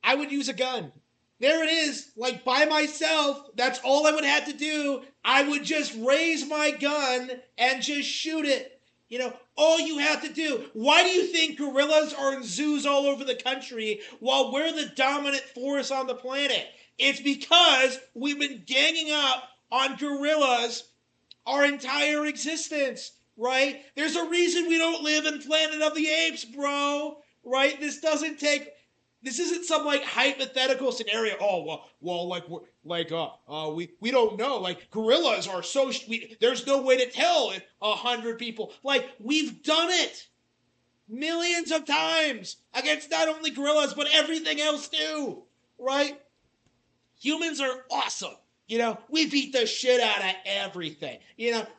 I would use a gun. There it is, like by myself. That's all I would have to do. I would just raise my gun and just shoot it. All you have to do. Why do you think gorillas are in zoos all over the country while we're the dominant force on the planet? It's because we've been ganging up on gorillas our entire existence, right? There's a reason we don't live in Planet of the Apes, bro, right? This isn't some like hypothetical scenario. Oh well, we don't know. Like gorillas are there's no way to tell if 100 people. Like we've done it millions of times against not only gorillas but everything else too, right? Humans are awesome. We beat the shit out of everything.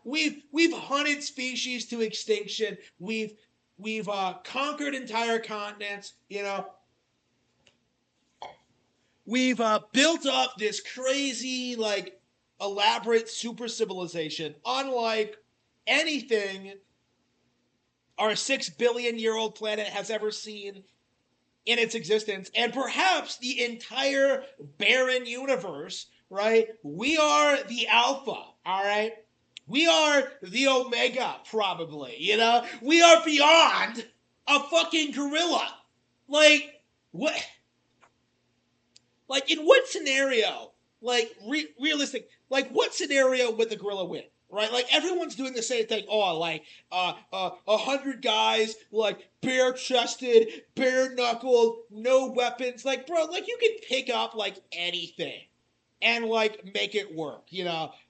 We've hunted species to extinction. We've conquered entire continents. We've built up this crazy, like, elaborate super civilization, unlike anything our 6 billion-year-old planet has ever seen in its existence, and perhaps the entire barren universe, right? We are the alpha, all right? We are the omega, probably, We are beyond a fucking gorilla. Like, what? Like, in what scenario, like, realistic, like, what scenario would the gorilla win? Right? Like, everyone's doing the same thing. Oh, like, 100 guys, like, bare-chested, bare-knuckled, no weapons. Like, bro, like, you can pick up, like, anything and, like, make it work,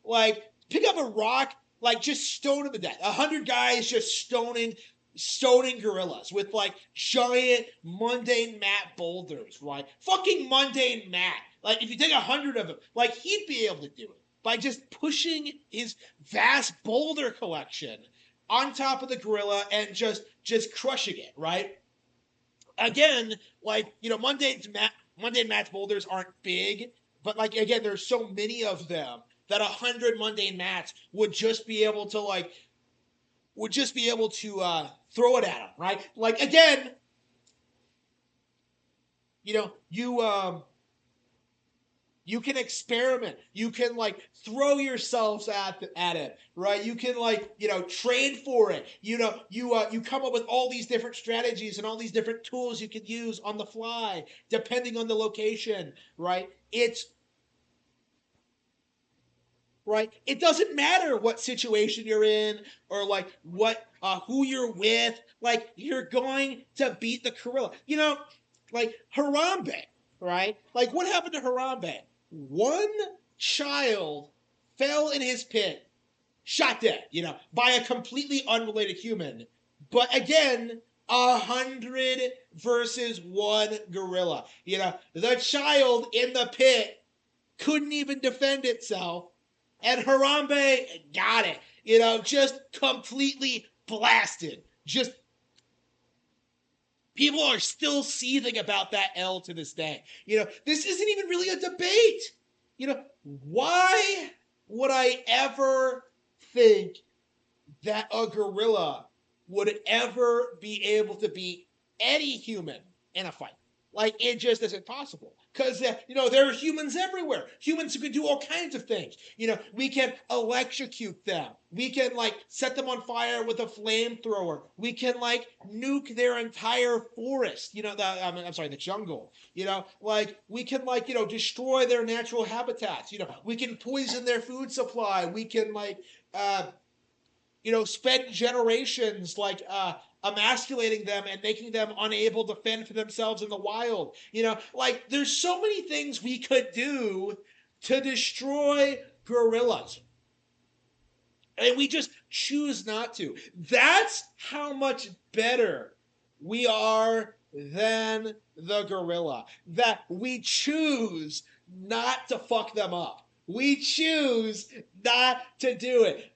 Like, pick up a rock, like, just stone them to death. 100 guys just stoning gorillas with like giant mundane Matt boulders, right? Fucking mundane Matt. Like if you take 100 of them, like he'd be able to do it by just pushing his vast boulder collection on top of the gorilla and just crushing it, right? Again, like mundane Matt's boulders aren't big, but like again, there's so many of them that 100 mundane Mats would just be able to throw it at him, right? Like again, you can experiment. You can like throw yourselves at it, right? You can train for it. You come up with all these different strategies and all these different tools you can use on the fly depending on the location, right? Right? It doesn't matter what situation you're in or like who you're with. Like you're going to beat the gorilla. Like Harambe, right? Like what happened to Harambe? One child fell in his pit, shot dead, by a completely unrelated human. But again, 100 versus one gorilla. The child in the pit couldn't even defend itself. And Harambe got it. Just completely blasted. Just people are still seething about that L to this day. This isn't even really a debate. Why would I ever think that a gorilla would ever be able to beat any human in a fight? Like, it just isn't possible. Because, there are humans everywhere. Humans who can do all kinds of things. We can electrocute them. We can, set them on fire with a flamethrower. We can, nuke their entire forest. The jungle. We can, destroy their natural habitats. We can poison their food supply. We can, spend generations, emasculating them and making them unable to fend for themselves in the wild. There's so many things we could do to destroy gorillas. And we just choose not to. That's how much better we are than the gorilla. That we choose not to fuck them up. We choose not to do it.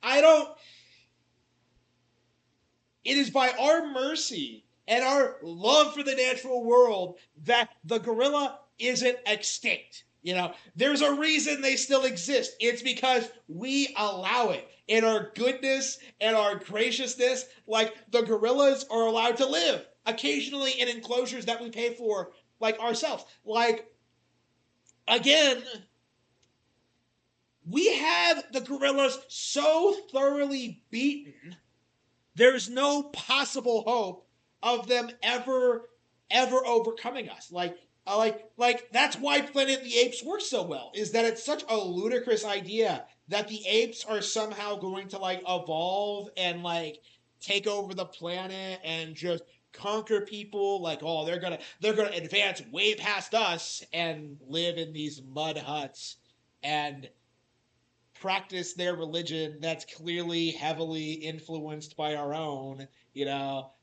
It is by our mercy and our love for the natural world that the gorilla isn't extinct. There's a reason they still exist. It's because we allow it. In our goodness and our graciousness, the gorillas are allowed to live, occasionally in enclosures that we pay for like ourselves. Like, again, we have the gorillas so thoroughly beaten, there's no possible hope of them ever overcoming us. Like that's why Planet of the Apes works so well. Is that it's such a ludicrous idea that the apes are somehow going to like evolve and like take over the planet and just conquer people. Like, oh, they're gonna advance way past us and live in these mud huts and practice their religion that's clearly heavily influenced by our own,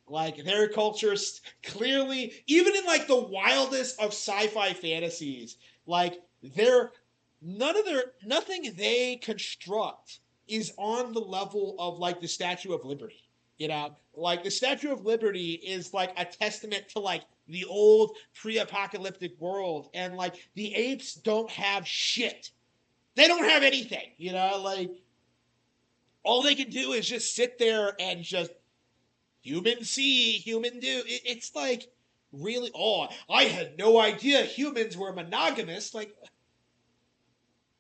like their culture's clearly, even in like the wildest of sci-fi fantasies, like they're nothing they construct is on the level of like the Statue of Liberty. Like the Statue of Liberty is like a testament to like the old pre-apocalyptic world, and like the apes don't have shit. They don't have anything, like all they can do is just sit there and just human see, human do. It's like really, oh, I had no idea humans were monogamous. Like,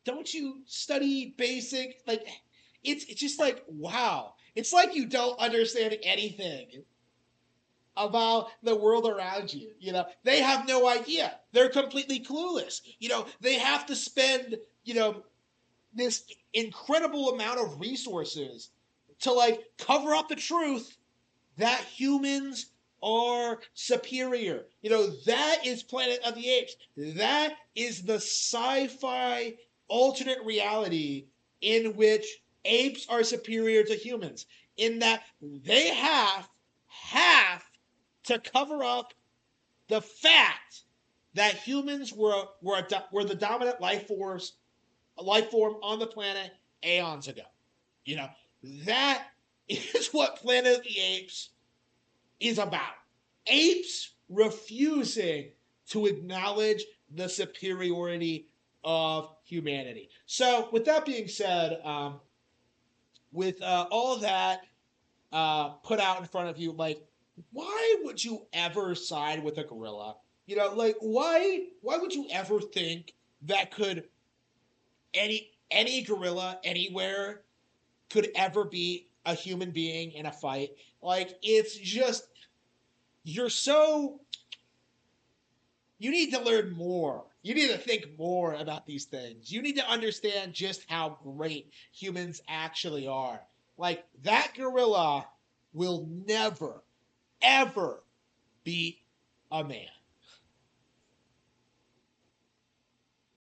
don't you study basic? Like, it's just like, wow. It's like you don't understand anything about the world around you. They have no idea. They're completely clueless. They have to spend, this incredible amount of resources to like cover up the truth that humans are superior. That is Planet of the Apes. That is the sci-fi alternate reality in which apes are superior to humans, in that they have to cover up the fact that humans were the dominant life form on the planet aeons ago. You know, that is what Planet of the Apes is about. Apes refusing to acknowledge the superiority of humanity. So, with that being said, with all of that put out in front of you, like, why would you ever side with a gorilla? Like, why would you ever think that any gorilla anywhere could ever be a human being in a fight? Like, it's just, you're so, you need to learn more. You need to think more about these things. You need to understand just how great humans actually are. Like, that gorilla will never, ever beat a man.